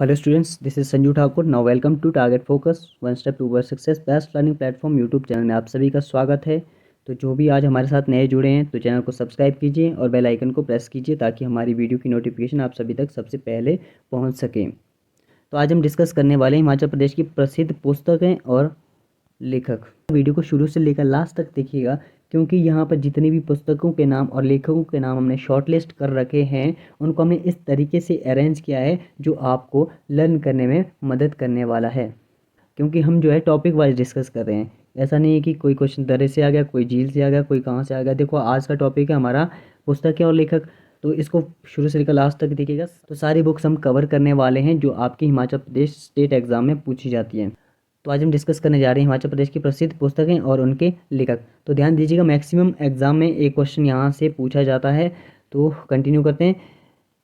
Hello students, this is Sanju Thakur. Now welcome to Target Focus one step toward success best learning platform YouTube channel में आप सभी का स्वागत है। तो जो भी आज हमारे साथ नए जुड़े हैं तो चैनल को सब्सक्राइब कीजिए और बेल आइकन को प्रेस कीजिए ताकि हमारी वीडियो की नोटिफिकेशन आप सभी तक सबसे पहले पहुंच सके। तो आज हम डिस्कस करने वाले हैं हिमाचल प्रदेश की प्रसिद्ध पुस्तकें और लेखक। वीडियो को शुरू से लेकर लास्ट तक देखिएगा क्योंकि यहाँ पर जितनी भी पुस्तकों के नाम और लेखकों के नाम हमने शॉर्टलिस्ट कर रखे हैं उनको हमने इस तरीके से अरेंज किया है जो आपको लर्न करने में मदद करने वाला है। क्योंकि हम जो है टॉपिक वाइज डिस्कस कर रहे हैं, ऐसा नहीं है कि कोई क्वेश्चन दर्रे से आ गया, कोई झील से आ गया, कोई कहाँ से आ गया। देखो आज का टॉपिक है हमारा पुस्तकें और लेखक, तो इसको शुरू से लेकर लास्ट तक देखिएगा। तो सारी बुक्स हम कवर करने वाले हैं जो आपके हिमाचल प्रदेश स्टेट एग्जाम में पूछी जाती हैं। तो आज हम डिस्कस करने जा रहे हैं हिमाचल प्रदेश की प्रसिद्ध पुस्तकें और उनके लेखक। तो ध्यान दीजिएगा, मैक्सिमम एग्जाम में एक क्वेश्चन यहाँ से पूछा जाता है। तो कंटिन्यू करते हैं।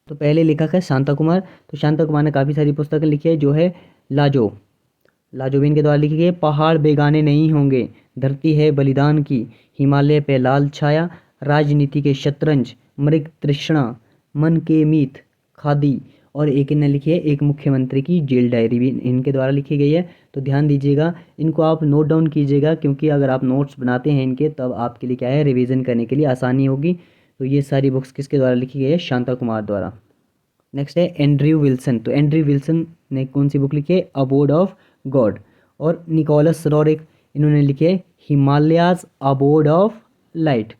तो पहले लेखक है शांता कुमार। तो शांता कुमार ने काफ़ी सारी पुस्तकें लिखी है, जो है लाजोबीन के द्वारा लिखी गई है। पहाड़ बेगाने नहीं होंगे, धरती है बलिदान की, हिमालय पे लाल छाया, राजनीति के शतरंज, मृग तृष्णा, मन के मीत, खादी, और एक इन्हें लिखी है एक मुख्यमंत्री की जेल डायरी भी इनके द्वारा लिखी गई है। तो ध्यान दीजिएगा, इनको आप नोट डाउन कीजिएगा क्योंकि अगर आप नोट्स बनाते हैं इनके तब आपके लिए क्या है, रिवीजन करने के लिए आसानी होगी। तो ये सारी बुक्स किसके द्वारा लिखी गई है, शांता कुमार द्वारा। नेक्स्ट है एंड्रयू विल्सन। तो एंड्रयू विल्सन ने कौन सी बुक लिखी है, अबोर्ड ऑफ गॉड। और निकोलस रोरिक, इन्होंने लिखी है हिमालयाज अबोर्ड ऑफ लाइट।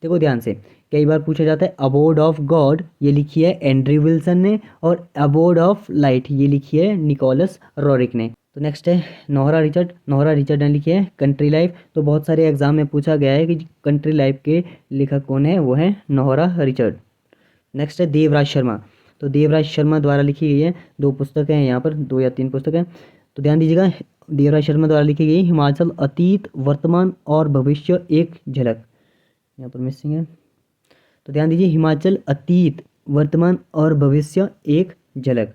देखो ध्यान से, कई बार पूछा जाता है अबोर्ड ऑफ गॉड ये लिखी है एंड्रयू विल्सन ने, और अबोर्ड ऑफ लाइट ये लिखी है निकोलस रोरिक ने। तो नेक्स्ट है नोहरा रिचर्ड ने लिखी है कंट्री लाइफ। तो बहुत सारे एग्जाम में पूछा गया है कि कंट्री लाइफ के लेखक कौन है, वो है नोहरा रिचर्ड। नेक्स्ट है देवराज शर्मा। तो देवराज शर्मा द्वारा लिखी गई है दो पुस्तकें हैं, यहाँ पर 2 या 3 पुस्तकें। तो ध्यान दीजिएगा, देवराज शर्मा द्वारा लिखी गई हिमाचल अतीत वर्तमान और भविष्य एक झलक, यहाँ पर मिसिंग है। तो ध्यान दीजिए, हिमाचल अतीत वर्तमान और भविष्य एक झलक,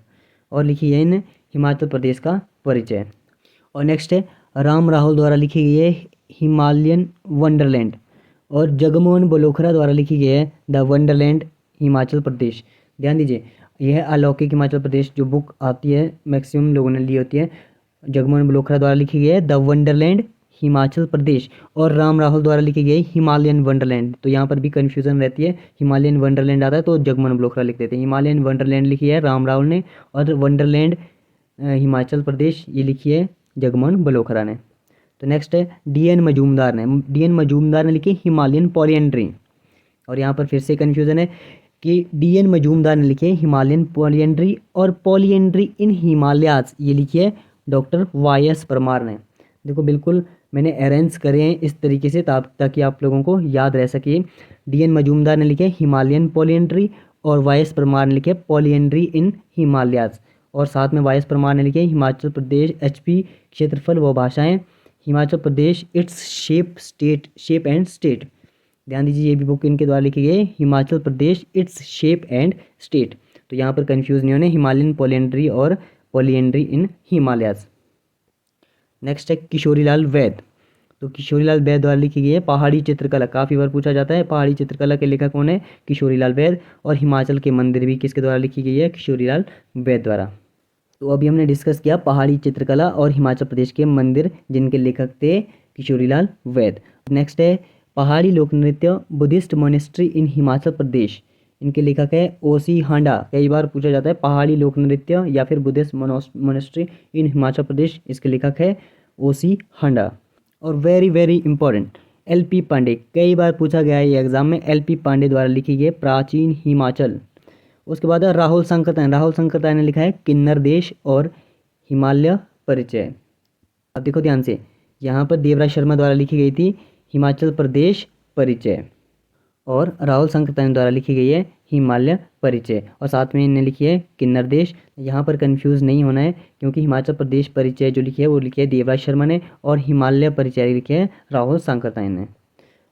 और लिखी है इन हिमाचल प्रदेश का परिचय। और नेक्स्ट है राम राहुल द्वारा लिखी गई है हिमालयन वंडरलैंड, और जगमोहन बलोखरा द्वारा लिखी गई है द वंडरलैंड हिमाचल प्रदेश। ध्यान दीजिए, यह अलौकिक हिमाचल प्रदेश जो बुक आती है मैक्सिमम लोगों ने ली होती है, जगमोहन बलोखरा द्वारा लिखी गई है द वंडरलैंड हिमाचल प्रदेश, और राम राहुल द्वारा लिखी गई हिमालयन वंडरलैंड। तो यहाँ पर भी कन्फ्यूजन रहती है, हिमालयन वंडरलैंड आता है तो जगमोहन बलोखरा लिख देते हैं। हिमालयन वंडरलैंड लिखी है राम राहुल ने, और वंडरलैंड हिमाचल प्रदेश ये लिखी है जगमोहन बलोखरा ने। तो नेक्स्ट है डी एन मजूमदार ने लिखी हिमालयन पॉलिएंड्री, और यहाँ पर फिर से कन्फ्यूजन है कि डी एन मजूमदार ने लिखे हिमालयन पॉलिएंड्री, और पॉलिएंड्री इन हिमालयाज ये लिखी है डॉक्टर वाई एस परमार ने। देखो बिल्कुल मैंने अरेंज करे हैं इस तरीके से ताकि आप लोगों को याद रह सके। डी एन मजूमदार ने लिखे हिमालयन पॉलिएंड्री, और वाई एस परमार ने लिखे पॉलिएंड्री इन हिमालयाज, और साथ में वाई एस परमार ने लिखे हिमाचल प्रदेश एचपी क्षेत्रफल व भाषाएं, Himachal Pradesh its shape and state. ध्यान दीजिए, ये भी बुक इनके द्वारा लिखी गई Himachal Pradesh its shape and state. तो यहाँ पर कंफ्यूज नहीं होने, हिमालयन पॉलिएंड्री और पॉलिएंड्री इन हिमालयाज। नेक्स्ट है किशोरीलाल वैद। तो किशोरीलाल वैद द्वारा लिखी गई है पहाड़ी चित्रकला। काफ़ी बार पूछा जाता है पहाड़ी चित्रकला के लेखक कौन है, किशोरीलाल वैद। और हिमाचल के मंदिर भी किसके द्वारा लिखी गई है, किशोरीलाल वैद द्वारा। तो अभी हमने डिस्कस किया पहाड़ी चित्रकला और हिमाचल प्रदेश के मंदिर जिनके लेखक थे किशोरीलाल वैद। नेक्स्ट है पहाड़ी लोक नृत्य बुद्धिस्ट मोनेस्ट्री इन हिमाचल प्रदेश, इनके लेखक है ओसी हांडा। कई बार पूछा जाता है पहाड़ी लोक नृत्य या फिर Buddhist monastery in Himachal Pradesh, इसके लेखक है ओसी हांडा। और very very important LP Pandey, कई बार पूछा गया है ये एग्जाम में, एलपी पांडे द्वारा लिखी गई प्राचीन हिमाचल। उसके बाद है राहुल संकरताय ने लिखा है किन्नर देश और हिमालय परिचय। अब देखो ध्यान से, यहाँ पर देवराज शर्मा द्वारा लिखी गई थी हिमाचल प्रदेश परिचय, और राहुल संकरताय द्वारा लिखी गई है हिमालय परिचय, और साथ में इन्हें लिखी है किन्नर देश। यहाँ पर कंफ्यूज नहीं होना है क्योंकि हिमाचल प्रदेश परिचय जो लिखी है वो लिखी है देवराज शर्मा ने, और हिमालय परिचय लिखे है राहुल संकरताय ने।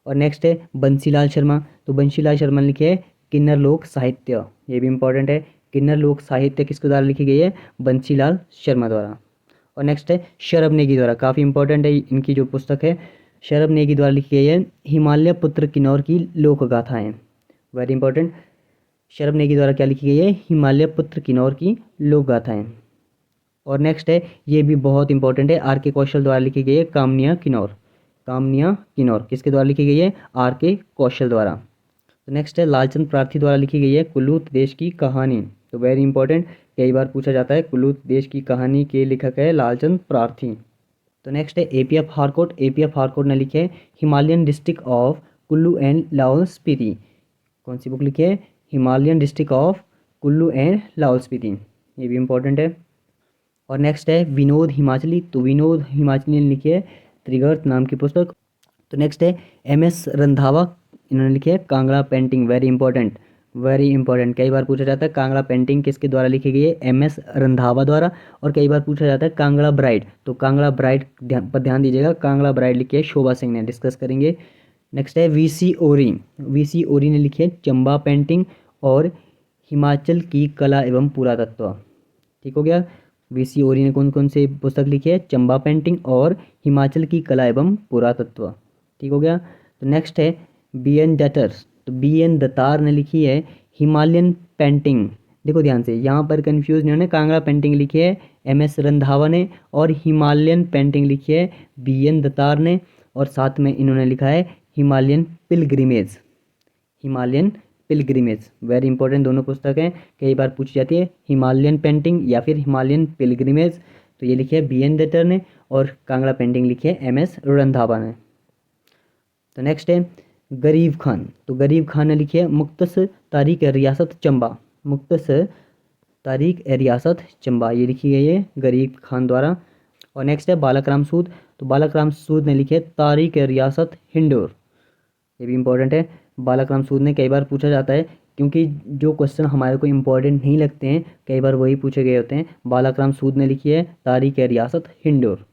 और नेक्स्ट है बंसीलाल शर्मा। तो बंसीलाल शर्मा ने लिखे है किन्नर लोक साहित्य, ये भी इंपॉर्टेंट है। किन्नर लोक साहित्य किसके द्वारा लिखी गई है, बंसीलाल शर्मा द्वारा। और नेक्स्ट है शरभ नेगी द्वारा, काफ़ी इंपॉर्टेंट है इनकी जो पुस्तक है, शरभ नेगी द्वारा लिखी गई है हिमालय पुत्र किन्नौर की लोक गाथाएँ, वेरी इंपॉर्टेंट। शरभ नेगी द्वारा क्या लिखी गई है, हिमालय पुत्र किन्नौर की लोक गाथाएँ। और नेक्स्ट है, ये भी बहुत इंपॉर्टेंट है, आर के कौशल द्वारा लिखी गई है, कामनिया किन्नौर। कामनिया किन्नौर किसके द्वारा लिखी गई है? आर के कौशल द्वारा। तो नेक्स्ट है, लालचंद प्रार्थी द्वारा लिखी गई है, कुल्लू देश की कहानी। तो वेरी इंपॉर्टेंट, कई बार पूछा जाता है, कुल्लू देश की कहानी के लेखक है लालचंद प्रार्थी। तो नेक्स्ट है, एपीएफ हारकोट। एपीएफ हारकोट ने लिखे है Himalayan district of Kullu and Lahaul Spiti. कौन सी बुक लिखी है? Himalayan district of Kullu and Lahaul Spiti, ये भी इंपॉर्टेंट है। और नेक्स्ट है विनोद हिमाचली। तो विनोद हिमाचली ने लिखी है त्रिगर्त नाम की पुस्तक। तो नेक्स्ट है एम एस रंधावा, इन्होंने लिखी है Kangra painting. Very important, very important, कई बार पूछा जाता है कांगड़ा पेंटिंग किसके द्वारा लिखी गई है? एम एस रंधावा द्वारा। और कई बार पूछा जाता है कांगड़ा ब्राइड, तो कांगड़ा ब्राइड पर ध्यान दीजिएगा, कांगड़ा ब्राइड लिखी है शोभा सिंह ने, डिस्कस करेंगे। नेक्स्ट है वीसी ओरी। वीसी ओरी ने लिखी है चंबा पेंटिंग और हिमाचल की कला एवं पुरातत्व। ठीक हो गया। वीसी ओरी ने कौन कौन से पुस्तक लिखी है? चंबा पेंटिंग और हिमाचल की कला एवं पुरातत्व। ठीक हो गया। तो नेक्स्ट है बी एन दत्तर्स। तो बी एन दत्तार ने लिखी है हिमालयन पेंटिंग। देखो ध्यान से, यहाँ पर कंफ्यूज नहीं होने, कांगड़ा पेंटिंग लिखी है एम एस रंधावा ने और हिमालयन पेंटिंग लिखी है बी एन दत्तार ने, और साथ में इन्होंने लिखा है Himalayan pilgrimage. Himalayan pilgrimage, very important दोनों पुस्तक हैं, कई बार पूछी जाती है, हिमालयन पेंटिंग या फिर हिमालयन पिलग्रिमेज। तो ये लिखी है बी एन दत्तर ने और कांगड़ा पेंटिंग लिखी है एम एस रंधावा ने। तो नेक्स्ट है गरीब खान। तो गरीब खान ने लिखी है मुख्तस तारीख रियासत चंबा। मुख्तस तारीख रियासत चंबा, ये लिखी गई है गरीब खान द्वारा। और नेक्स्ट है बालक राम सूद। तो बालक राम सूद ने लिखी है तारीख रियासत हिंडोर, ये भी इंपॉर्टेंट है। बालक राम सूद ने कई बार पूछा जाता है, क्योंकि जो क्वेश्चन हमारे को इंपॉर्टेंट नहीं लगते हैं कई बार वही पूछे गए होते हैं। बालक राम सूद ने लिखी है तारीख रियासत हिंडोर।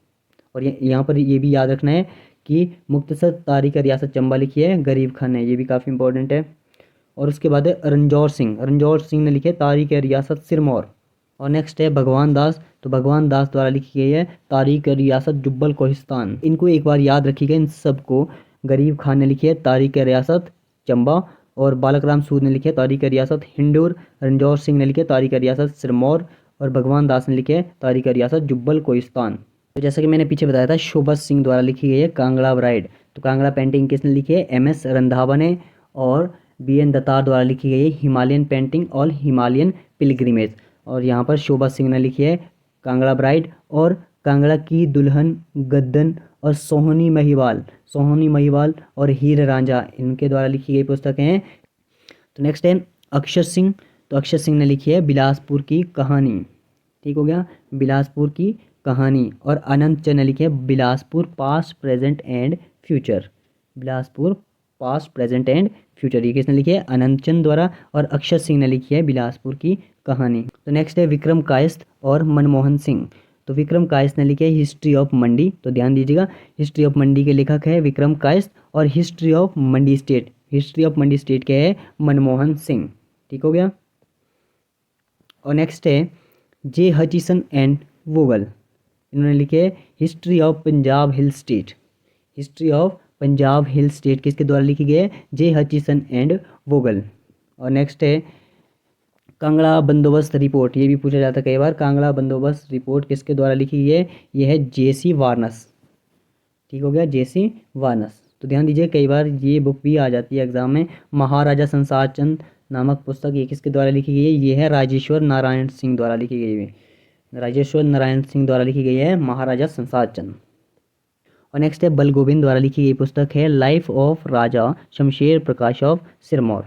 और यहाँ पर ये भी याद रखना है कि मुख्तसर तारीख रियासत चंबा लिखी है गरीब खान ने, ये भी काफ़ी इंपॉर्टेंट है। और उसके बाद है रणजौर सिंह। रणजौर सिंह ने लिखे तारीख रियासत सिरमौर। और नेक्स्ट है भगवान दास। तो भगवान दास द्वारा लिखी गई है तारीख रियासत जुब्बल कोहिस्तान। इनको एक बार याद रखिएगा इन सबको। गरीब खान ने लिखी है तारीख रियासत चंबा और बालक राम सूद ने लिखे तारीख रियासत हिंडोर। रणजौर सिंह ने लिखे तारीख रियासत सिरमौर और भगवान दास ने लिखे तारीख रियासत जुब्बल कोहिस्तान। तो जैसा कि मैंने पीछे बताया था, शोभा सिंह द्वारा लिखी गई है कांगड़ा ब्राइड। तो कांगड़ा पेंटिंग किसने लिखी है? एम एस रंधावा ने। और बी एन दत्तार द्वारा लिखी गई है हिमालयन पेंटिंग और हिमालयन पिलग्रिमेज। और यहाँ पर शोभा सिंह ने लिखी है कांगड़ा ब्राइड और कांगड़ा की दुल्हन गद्दन और सोहनी महिवाल। सोहनी महिवाल और हीर रांझा, इनके द्वारा लिखी गई पुस्तकें हैं। तो नेक्स्ट है अक्षर सिंह। तो अक्षर सिंह ने लिखी है बिलासपुर की कहानी। ठीक हो गया, बिलासपुर की कहानी। और अनंत चंद ने लिखी है Bilaspur past present and future. Bilaspur past present and future, ये किसने लिखी है? अनंत चंद द्वारा। और अक्षर सिंह ने लिखी है बिलासपुर की कहानी। तो नेक्स्ट है विक्रम कायस्थ और मनमोहन सिंह। तो विक्रम कायस्थ ने लिखी है हिस्ट्री ऑफ मंडी। तो ध्यान दीजिएगा, हिस्ट्री ऑफ मंडी के लेखक है विक्रम कायस्थ और history of Mandi state, history of Mandi state के है मनमोहन सिंह। ठीक हो गया। और नेक्स्ट है जे हचिसन एंड वोगल। इन्होंने लिखे history of Punjab hill state. History of Punjab hill state किसके द्वारा लिखी गई है? जे हचिसन एंड वोगल। और नेक्स्ट है कांगड़ा बंदोबस्त रिपोर्ट, ये भी पूछा जाता है कई बार। कांगड़ा बंदोबस्त रिपोर्ट किसके द्वारा लिखी गई है? ये है जेसी वार्नस। ठीक हो गया, जेसी वार्नस। तो ध्यान दीजिए, कई बार ये बुक भी आ जाती है एग्जाम में। महाराजा संसार चंद नामक पुस्तक ये किसके द्वारा लिखी गई है? ये है राजेश्वर नारायण सिंह द्वारा लिखी गई है। राजेश्वर नारायण सिंह द्वारा लिखी गई है महाराजा संसार चंद। और नेक्स्ट है बल गोविंद द्वारा लिखी गई पुस्तक है life of Raja Shamsher Prakash of Sirmaur.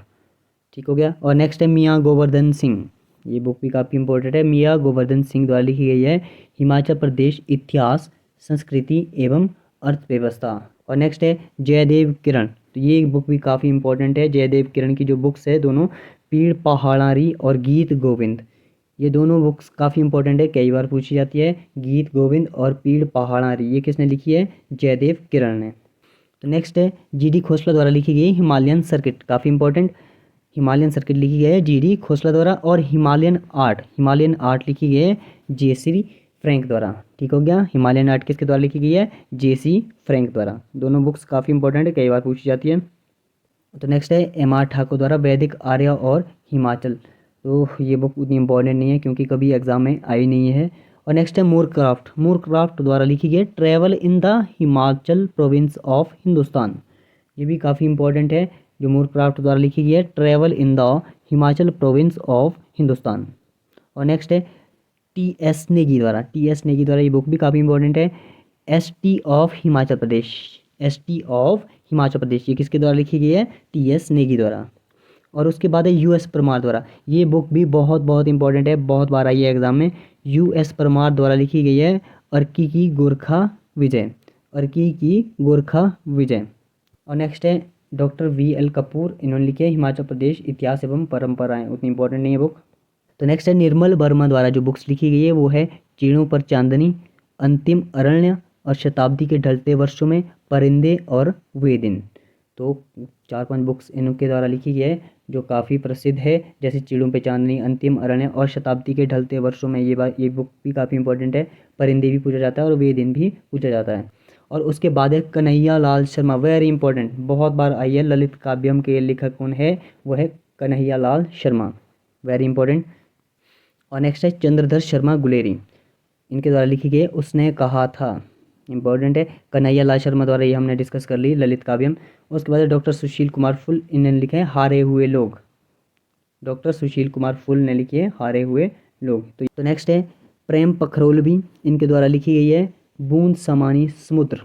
ठीक हो गया। और नेक्स्ट है मियाँ गोवर्धन सिंह, ये बुक भी काफ़ी इंपॉर्टेंट है। मियाँ गोवर्धन सिंह द्वारा लिखी गई है हिमाचल प्रदेश इतिहास संस्कृति एवं अर्थव्यवस्था। और नेक्स्ट है जयदेव किरण। तो ये बुक भी काफ़ी इंपॉर्टेंट है। जयदेव किरण की जो बुक्स है दोनों, पीड़ पहाड़ारी और गीत गोविंद, ये दोनों बुक्स काफ़ी इंपॉर्टेंट है, कई बार पूछी जाती है। गीत गोविंद और पीड़ पहाड़ारी, ये किसने लिखी है? जयदेव किरण ने। तो नेक्स्ट है जीडी खोसला द्वारा लिखी गई हिमालयन सर्किट, काफ़ी इंपॉर्टेंट। हिमालयन सर्किट लिखी गई है जीडी खोसला द्वारा। और हिमालयन आर्ट लिखी गई है जेसी फ्रैंक द्वारा। ठीक हो गया, हिमालयन आर्ट किसके द्वारा लिखी गई है? जेसी फ्रैंक द्वारा। दोनों बुक्स काफ़ी इंपॉर्टेंट है, कई बार पूछी जाती है। तो नेक्स्ट है एम आर ठाकुर द्वारा वैदिक आर्य और हिमाचल। तो ये बुक उतनी इंपॉर्टेंट नहीं है क्योंकि कभी एग्जाम में आई नहीं है। और नेक्स्ट है मूरक्राफ्ट। मूरक्राफ्ट द्वारा लिखी गई travel in the Himachal province of Hindustan. ये भी काफ़ी इंपॉर्टेंट है, जो मूरक्राफ्ट द्वारा लिखी गई है travel in the Himachal province of Hindustan. और नेक्स्ट है टी.एस. नेगी द्वारा। टी.एस. नेगी द्वारा ये बुक भी काफ़ी इंपॉर्टेंट है, ST. Of Himachal Pradesh. ST. Of Himachal Pradesh ये किसके द्वारा लिखी गई है? टी.एस. नेगी द्वारा। और उसके बाद है यू.एस. परमार द्वारा। ये बुक भी बहुत बहुत इंपॉर्टेंट है, बहुत बार आई है एग्जाम में। यू.एस. परमार द्वारा लिखी गई है अर्की की गोरखा विजय। अर्की की गोरखा विजय। और नेक्स्ट है डॉक्टर वी.एल. कपूर, इन्होंने लिखे हिमाचल प्रदेश इतिहास एवं परंपराएं। उतनी इंपॉर्टेंट नहीं है बुक। तो नेक्स्ट है निर्मल वर्मा द्वारा जो बुक्स लिखी गई है वो है चीड़ों पर चांदनी, अंतिम अरण्य और शताब्दी के ढलते वर्षों में, परिंदे और वे दिन। तो 4-5 बुक्स इनके द्वारा लिखी गई है जो काफ़ी प्रसिद्ध है, जैसे चीड़ों पे चांदनी, अंतिम अरण्य और शताब्दी के ढलते वर्षों में। ये बुक भी काफ़ी इंपॉर्टेंट है। परिंदे भी पूछा जाता है और वे दिन भी पूछा जाता है। और उसके बाद है कन्हैया लाल शर्मा, वेरी इंपॉर्टेंट, बहुत बार आई है। ललित काव्यम के लेखक कौन है? वो है कन्हैया लाल शर्मा, वेरी इंपॉर्टेंट। और नेक्स्ट है चंद्रधर शर्मा गुलेरी, इनके द्वारा लिखी गई उसने कहा था, इंपॉर्टेंट है। कन्हैया लाल शर्मा द्वारा ये हमने डिस्कस कर ली ललित काव्यम। उसके बाद डॉक्टर सुशील कुमार फुल, इन्होंने लिखे हैं हारे हुए लोग। डॉक्टर सुशील कुमार फुल ने लिखी है हारे हुए लोग। तो नेक्स्ट है प्रेम पखरोलवी, इनके द्वारा लिखी गई है बूंद समानी समुद्र।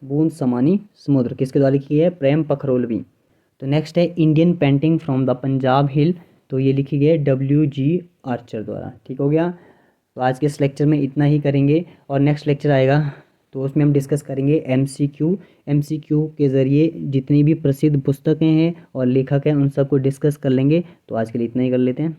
बूंद समानी समुद्र किसके द्वारा लिखी गई है? प्रेम पखरोलवी। तो नेक्स्ट है Indian painting from the Punjab hill, तो ये लिखी गई है W.G. आर्चर द्वारा। ठीक हो गया। तो आज के इस लेक्चर में इतना ही करेंगे, और नेक्स्ट लेक्चर आएगा तो उसमें हम डिस्कस करेंगे MCQ के ज़रिए जितनी भी प्रसिद्ध पुस्तकें हैं और लेखक हैं उन सबको डिस्कस कर लेंगे। तो आज के लिए इतना ही कर लेते हैं।